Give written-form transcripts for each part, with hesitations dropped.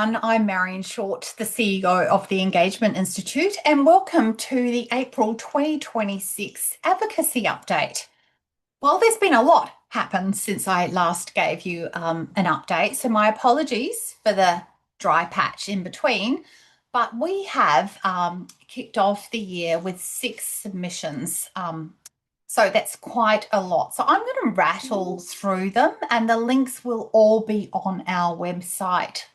everyone. I'm Marion Short, the CEO of the Engagement Institute, and welcome to the April 2026 Advocacy Update. Well, there's been a lot happened since I last gave you an update, so my apologies for the dry patch in between. But we have kicked off the year with 6 submissions. So that's quite a lot. So I'm going to rattle through them, and the links will all be on our website.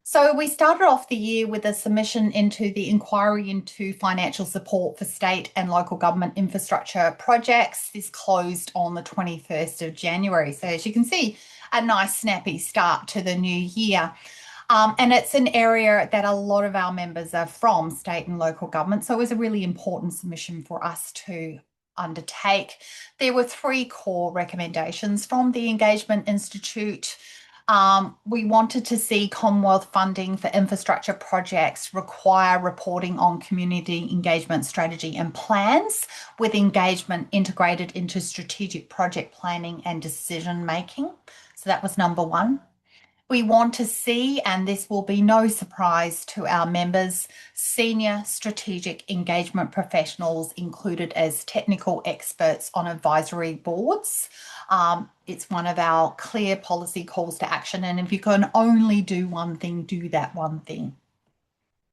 So we started off the year with a submission into the inquiry into financial support for state and local government infrastructure projects. This closed on the 21st of January. So as you can see, a nice snappy start to the new year. And it's an area that a lot of our members are from, state and local government. So it was a really important submission for us to undertake. There were 3 core recommendations from the Engagement Institute. We wanted to see Commonwealth funding for infrastructure projects require reporting on community engagement strategy and plans, with engagement integrated into strategic project planning and decision making. So that was number 1. We want to see, and this will be no surprise to our members, senior strategic engagement professionals included as technical experts on advisory boards. It's one of our clear policy calls to action, and if you can only do one thing, do that one thing.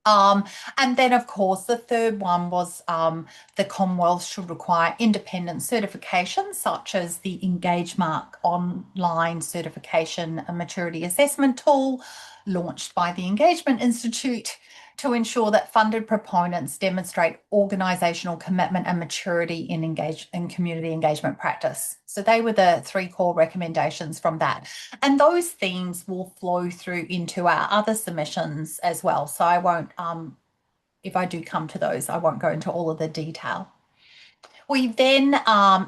And then, of course, the third one was the Commonwealth should require independent certification, such as the EngageMark online certification and maturity assessment tool launched by the Engagement Institute, to ensure that funded proponents demonstrate organisational commitment and maturity in community engagement practice. So they were the 3 core recommendations from that. And those themes will flow through into our other submissions as well. So I won't, if I do come to those, I won't go into all of the detail. We then,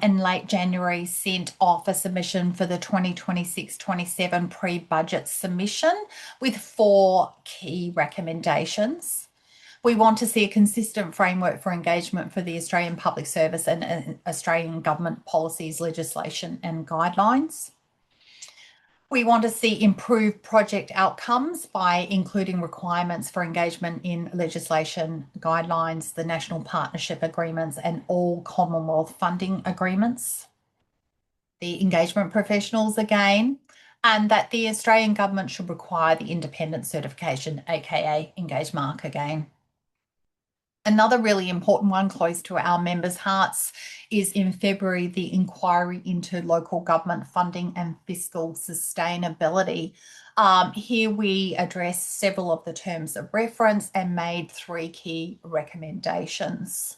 in late January, sent off a submission for the 2026-27 pre-budget submission with 4 key recommendations. We want to see a consistent framework for engagement for the Australian Public Service and Australian government policies, legislation and guidelines. We want to see improved project outcomes by including requirements for engagement in legislation, guidelines, the national partnership agreements, and all Commonwealth funding agreements. The engagement professionals again, and that the Australian government should require the independent certification, aka EngageMark again. Another really important one close to our members' hearts is in February, the inquiry into local government funding and fiscal sustainability. Here we addressed several of the terms of reference and made 3 key recommendations.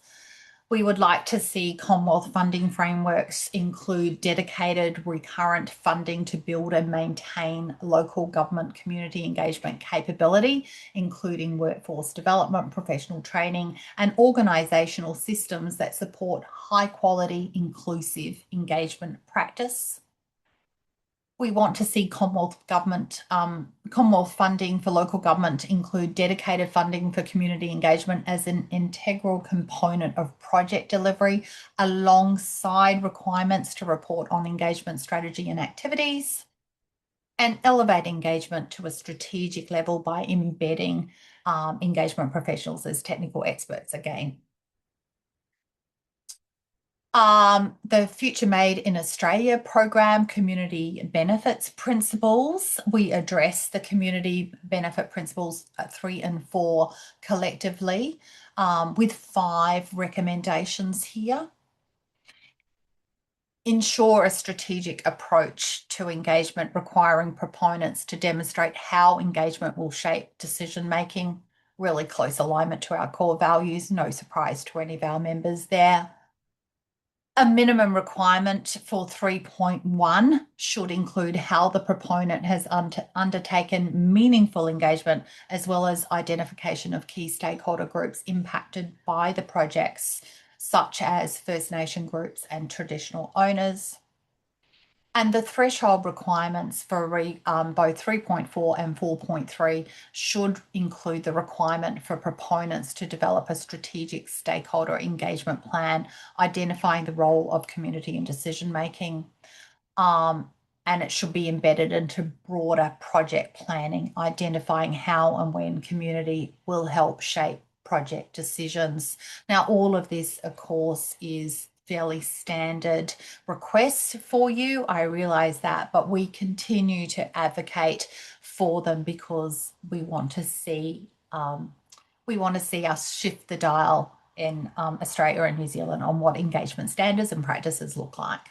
We would like to see Commonwealth funding frameworks include dedicated recurrent funding to build and maintain local government community engagement capability, including workforce development, professional training, and organisational systems that support high quality, inclusive engagement practice. We want to see Commonwealth funding for local government include dedicated funding for community engagement as an integral component of project delivery, alongside requirements to report on engagement strategy and activities, and elevate engagement to a strategic level by embedding engagement professionals as technical experts again. The Future Made in Australia program community benefits principles. We address the community benefit principles 3 and 4 collectively, with 5 recommendations here. Ensure a strategic approach to engagement, requiring proponents to demonstrate how engagement will shape decision making. Really close alignment to our core values, no surprise to any of our members there. A minimum requirement for 3.1 should include how the proponent has undertaken meaningful engagement, as well as identification of key stakeholder groups impacted by the projects, such as First Nation groups and traditional owners. And the threshold requirements for both 3.4 and 4.3 should include the requirement for proponents to develop a strategic stakeholder engagement plan, identifying the role of community in decision making. and it should be embedded into broader project planning, identifying how and when community will help shape project decisions. Now, all of this, of course, is fairly standard requests for you. I realise that, but we continue to advocate for them because we want to see us shift the dial in Australia and New Zealand on what engagement standards and practices look like.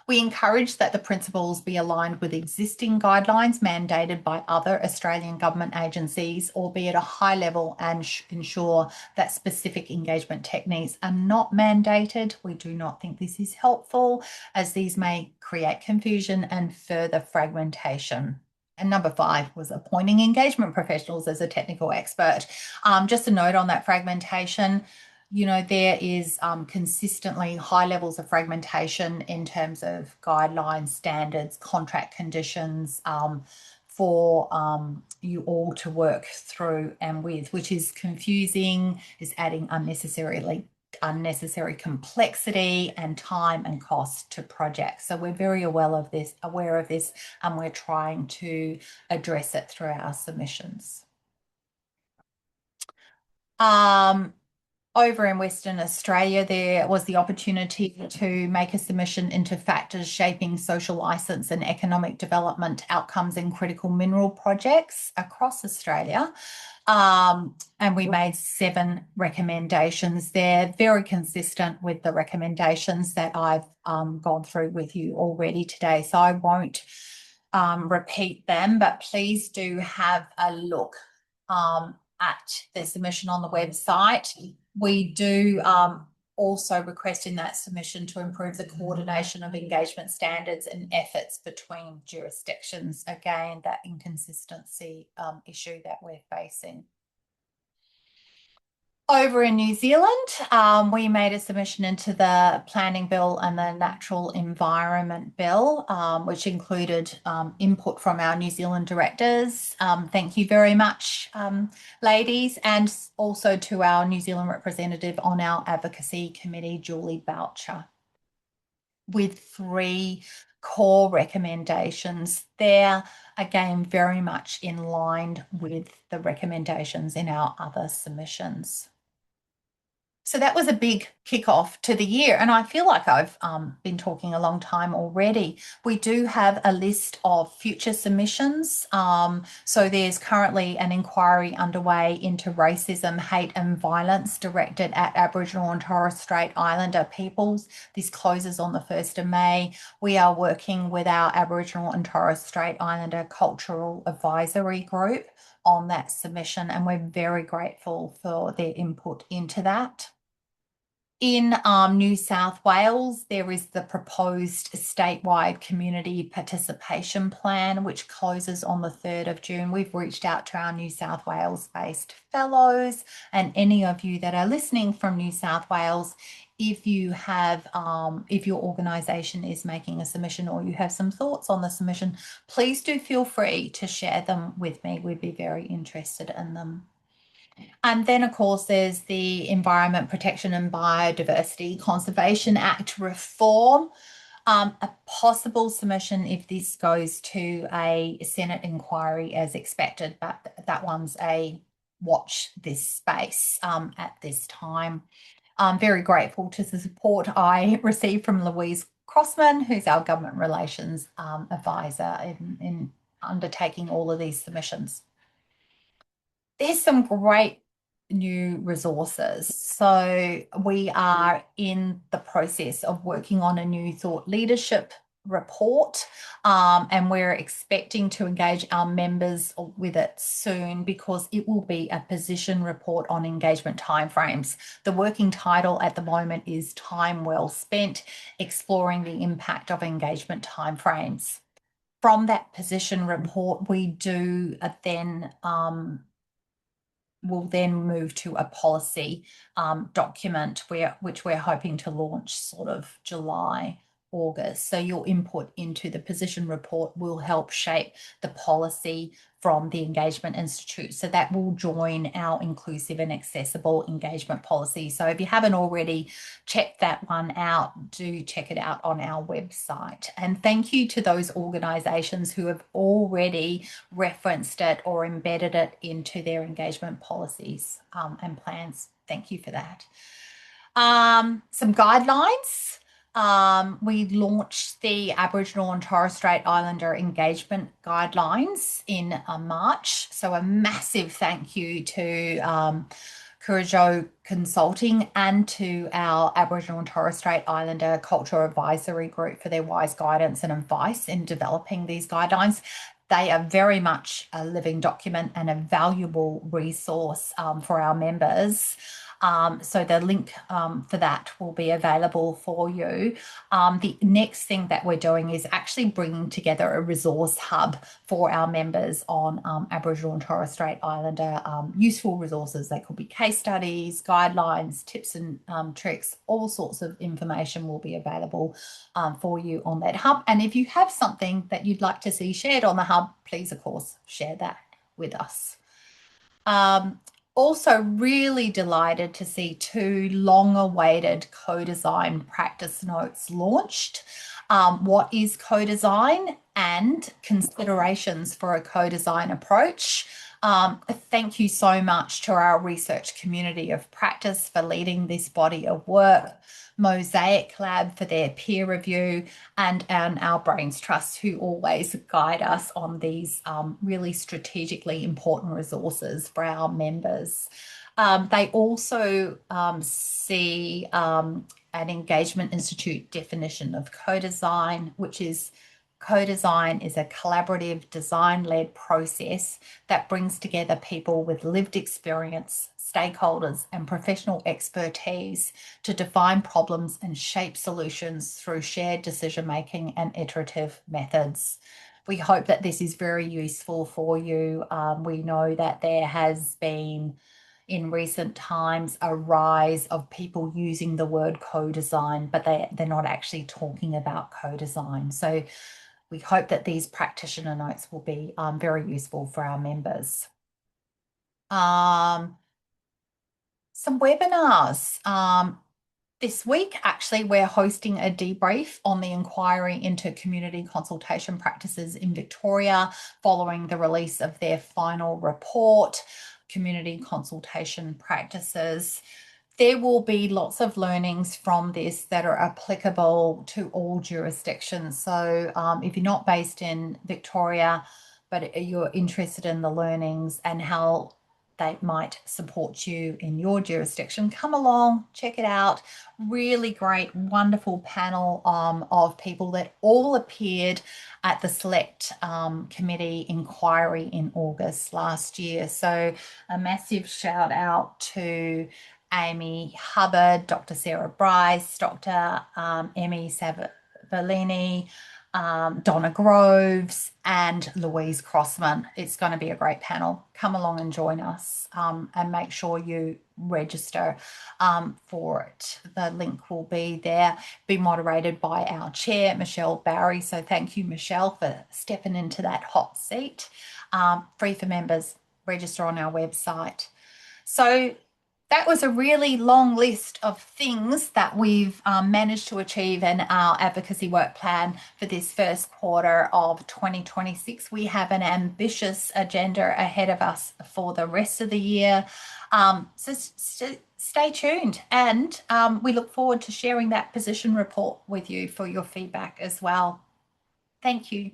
We encourage that the principles be aligned with existing guidelines mandated by other Australian government agencies, albeit a high level, and ensure that specific engagement techniques are not mandated. We do not think this is helpful, as these may create confusion and further fragmentation. And number 5 was appointing engagement professionals as a technical expert. Just a note on that fragmentation. There is consistently high levels of fragmentation in terms of guidelines, standards, contract conditions for you all to work through and with, which is confusing, is adding unnecessary complexity and time and cost to projects. So we're very aware of this, and we're trying to address it through our submissions. Over in Western Australia, there was the opportunity to make a submission into factors shaping social licence and economic development outcomes in critical mineral projects across Australia. And we made 7 recommendations. They're very consistent with the recommendations that I've gone through with you already today, so I won't repeat them, but please do have a look at the submission on the website. We do also request in that submission to improve the coordination of engagement standards and efforts between jurisdictions. Again, that inconsistency issue that we're facing. Over in New Zealand, we made a submission into the Planning Bill and the Natural Environment Bill, which included input from our New Zealand directors. Thank you very much, ladies, and also to our New Zealand representative on our Advocacy Committee, Julie Boucher, with 3 core recommendations. They're, again, very much in line with the recommendations in our other submissions. So that was a big kickoff to the year, and I feel like I've been talking a long time already. We do have a list of future submissions. So there's currently an inquiry underway into racism, hate and violence directed at Aboriginal and Torres Strait Islander peoples. This closes on the 1st of May. We are working with our Aboriginal and Torres Strait Islander Cultural Advisory Group on that submission, and we're very grateful for their input into that. In New South Wales, there is the proposed statewide community participation plan, which closes on the 3rd of June. We've reached out to our New South Wales-based fellows, and any of you that are listening from New South Wales, if you have, if your organisation is making a submission or you have some thoughts on the submission, please do feel free to share them with me. We'd be very interested in them. And then, of course, there's the Environment Protection and Biodiversity Conservation Act reform. A possible submission if this goes to a Senate inquiry as expected, but that one's a watch this space at this time. I'm very grateful to the support I received from Louise Crossman, who's our Government Relations Advisor in undertaking all of these submissions. There's some great new resources. So we are in the process of working on a new thought leadership report, and we're expecting to engage our members with it soon because it will be a position report on engagement timeframes. The working title at the moment is Time Well Spent, Exploring the Impact of Engagement Timeframes. From that position report, we do we'll then move to a policy document which we're hoping to launch sort of July, August. So your input into the position report will help shape the policy from the Engagement Institute. So that will join our inclusive and accessible engagement policy. So if you haven't already checked that one out, do check it out on our website. And thank you to those organisations who have already referenced it or embedded it into their engagement policies and plans. Thank you for that. Some guidelines. We launched the Aboriginal and Torres Strait Islander engagement guidelines in March. So a massive thank you to Curajo Consulting and to our Aboriginal and Torres Strait Islander Culture Advisory Group for their wise guidance and advice in developing these guidelines. They are very much a living document and a valuable resource for our members. So the link for that will be available for you. The next thing that we're doing is actually bringing together a resource hub for our members on Aboriginal and Torres Strait Islander useful resources. They could be case studies, guidelines, tips and tricks, all sorts of information will be available for you on that hub. And if you have something that you'd like to see shared on the hub, please, of course, share that with us. Also really delighted to see 2 long-awaited co-design practice notes launched. What is co-design and considerations for a co-design approach. Thank you so much to our research community of practice for leading this body of work, Mosaic Lab for their peer review, and our Brains Trust who always guide us on these really strategically important resources for our members. They also see an Engagement Institute definition of co-design, which is co-design is a collaborative design-led process that brings together people with lived experience, stakeholders and professional expertise to define problems and shape solutions through shared decision-making and iterative methods. We hope that this is very useful for you. We know that there has been in recent times a rise of people using the word co-design, but they're not actually talking about co-design. So we hope that these practitioner notes will be very useful for our members. Some webinars. This week, actually, we're hosting a debrief on the inquiry into community consultation practices in Victoria following the release of their final report, Community Consultation Practices. There will be lots of learnings from this that are applicable to all jurisdictions. So if you're not based in Victoria, but you're interested in the learnings and how they might support you in your jurisdiction, come along, check it out. Really great, wonderful panel of people that all appeared at the Select Committee inquiry in August last year. So a massive shout out to Amy Hubbard, Dr. Sarah Bryce, Dr. Emmy Savellini, Donna Groves and Louise Crossman. It's going to be a great panel. Come along and join us and make sure you register for it. The link will be there, be moderated by our chair, Michelle Barry. So thank you, Michelle, for stepping into that hot seat. Free for members, register on our website. So that was a really long list of things that we've managed to achieve in our advocacy work plan for this first quarter of 2026. We have an ambitious agenda ahead of us for the rest of the year. So stay tuned, and we look forward to sharing that position report with you for your feedback as well. Thank you.